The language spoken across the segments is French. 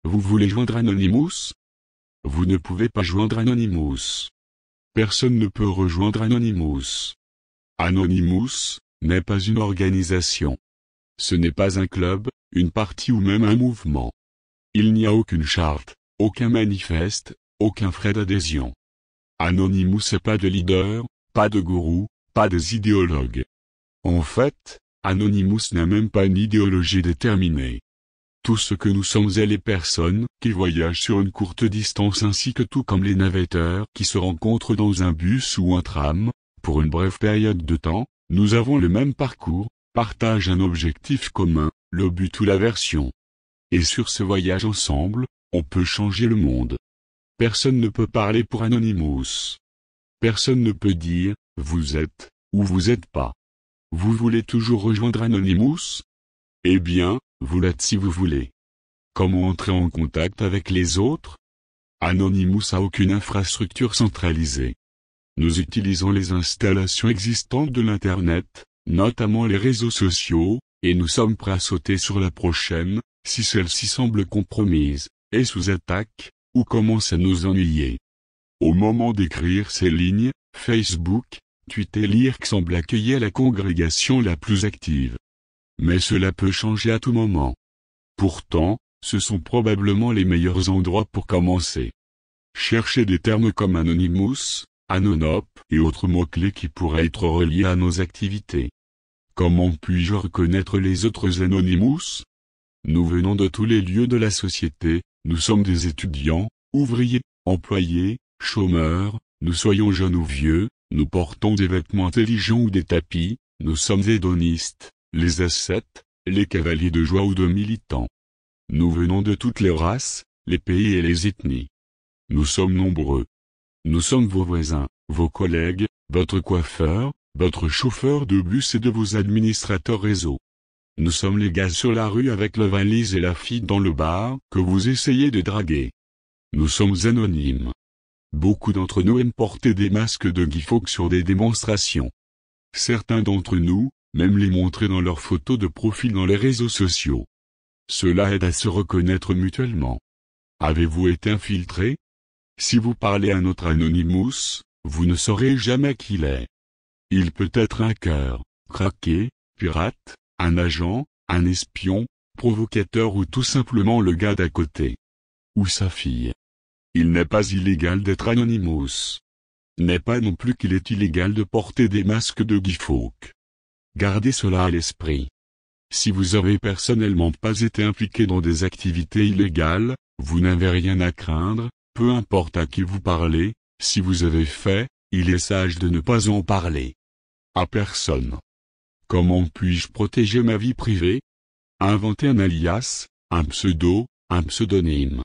Vous voulez joindre Anonymous? Vous ne pouvez pas joindre Anonymous. Personne ne peut rejoindre Anonymous. Anonymous n'est pas une organisation. Ce n'est pas un club, une partie ou même un mouvement. Il n'y a aucune charte, aucun manifeste, aucun frais d'adhésion. Anonymous n'est pas de leader, pas de gourou, pas des idéologues. En fait, Anonymous n'a même pas une idéologie déterminée. Tout ce que nous sommes est les personnes qui voyagent sur une courte distance ainsi que tout comme les navetteurs qui se rencontrent dans un bus ou un tram, pour une brève période de temps, nous avons le même parcours, partagent un objectif commun, le but ou l'aversion. Et sur ce voyage ensemble, on peut changer le monde. Personne ne peut parler pour Anonymous. Personne ne peut dire, vous êtes, ou vous êtes pas. Vous voulez toujours rejoindre Anonymous? Eh bien, vous l'êtes si vous voulez. Comment entrer en contact avec les autres? Anonymous n'a aucune infrastructure centralisée. Nous utilisons les installations existantes de l'Internet, notamment les réseaux sociaux, et nous sommes prêts à sauter sur la prochaine, si celle-ci semble compromise, et sous attaque, ou commence à nous ennuyer. Au moment d'écrire ces lignes, Facebook, Twitter et Lirk semblent accueillir la congrégation la plus active. Mais cela peut changer à tout moment. Pourtant, ce sont probablement les meilleurs endroits pour commencer. Cherchez des termes comme Anonymous, Anonop et autres mots-clés qui pourraient être reliés à nos activités. Comment puis-je reconnaître les autres Anonymous? Nous venons de tous les lieux de la société, nous sommes des étudiants, ouvriers, employés, chômeurs, nous soyons jeunes ou vieux, nous portons des vêtements intelligents ou des tapis, nous sommes hédonistes, les ascètes, les cavaliers de joie ou de militants. Nous venons de toutes les races, les pays et les ethnies. Nous sommes nombreux. Nous sommes vos voisins, vos collègues, votre coiffeur, votre chauffeur de bus et de vos administrateurs réseau. Nous sommes les gars sur la rue avec le valise et la fille dans le bar que vous essayez de draguer. Nous sommes anonymes. Beaucoup d'entre nous aiment porter des masques de Guy Fawkes sur des démonstrations. Certains d'entre nous, même les montrer dans leurs photos de profil dans les réseaux sociaux. Cela aide à se reconnaître mutuellement. Avez-vous été infiltré? Si vous parlez à un autre Anonymous, vous ne saurez jamais qui il est. Il peut être un hacker, craqué, pirate, un agent, un espion, provocateur ou tout simplement le gars d'à côté. Ou sa fille. Il n'est pas illégal d'être Anonymous. N'est pas non plus qu'il est illégal de porter des masques de Guy Fawkes. Gardez cela à l'esprit. Si vous avez personnellement pas été impliqué dans des activités illégales, vous n'avez rien à craindre, peu importe à qui vous parlez, si vous avez fait, il est sage de ne pas en parler. À personne. Comment puis-je protéger ma vie privée? Inventez un alias, un pseudo, un pseudonyme.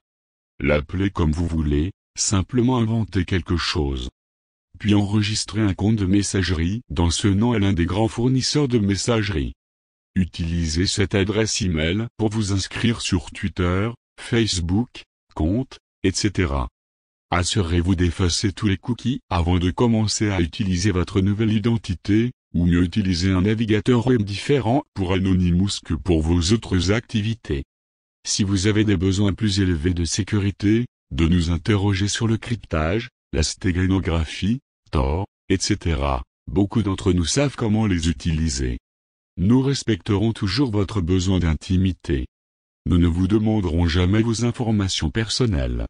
L'appelez comme vous voulez, simplement inventez quelque chose. Puis enregistrez un compte de messagerie dans ce nom à l'un des grands fournisseurs de messagerie. Utilisez cette adresse email pour vous inscrire sur Twitter, Facebook, compte, etc. Assurez-vous d'effacer tous les cookies avant de commencer à utiliser votre nouvelle identité, ou mieux utiliser un navigateur web différent pour Anonymous que pour vos autres activités. Si vous avez des besoins plus élevés de sécurité, de nous interroger sur le cryptage, la stéréographie, Tor, etc. Beaucoup d'entre nous savent comment les utiliser. Nous respecterons toujours votre besoin d'intimité. Nous ne vous demanderons jamais vos informations personnelles.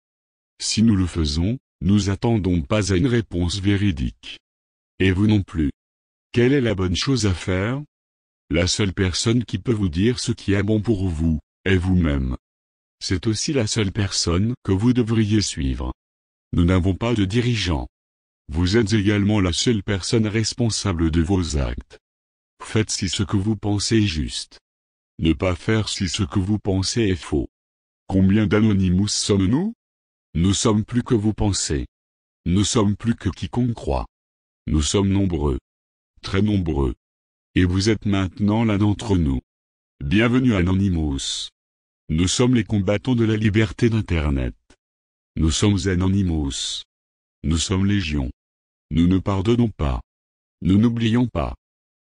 Si nous le faisons, nous attendons pas à une réponse véridique. Et vous non plus. Quelle est la bonne chose à faire? La seule personne qui peut vous dire ce qui est bon pour vous, est vous-même. C'est aussi la seule personne que vous devriez suivre. Nous n'avons pas de dirigeant. Vous êtes également la seule personne responsable de vos actes. Faites si ce que vous pensez est juste. Ne pas faire si ce que vous pensez est faux. Combien d'Anonymous sommes-nous? Nous sommes plus que vous pensez. Nous sommes plus que quiconque croit. Nous sommes nombreux. Très nombreux. Et vous êtes maintenant l'un d'entre nous. Bienvenue Anonymous. Nous sommes les combattants de la liberté d'Internet. Nous sommes Anonymous. Nous sommes légion. Nous ne pardonnons pas. Nous n'oublions pas.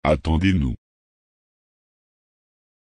Attendez-nous.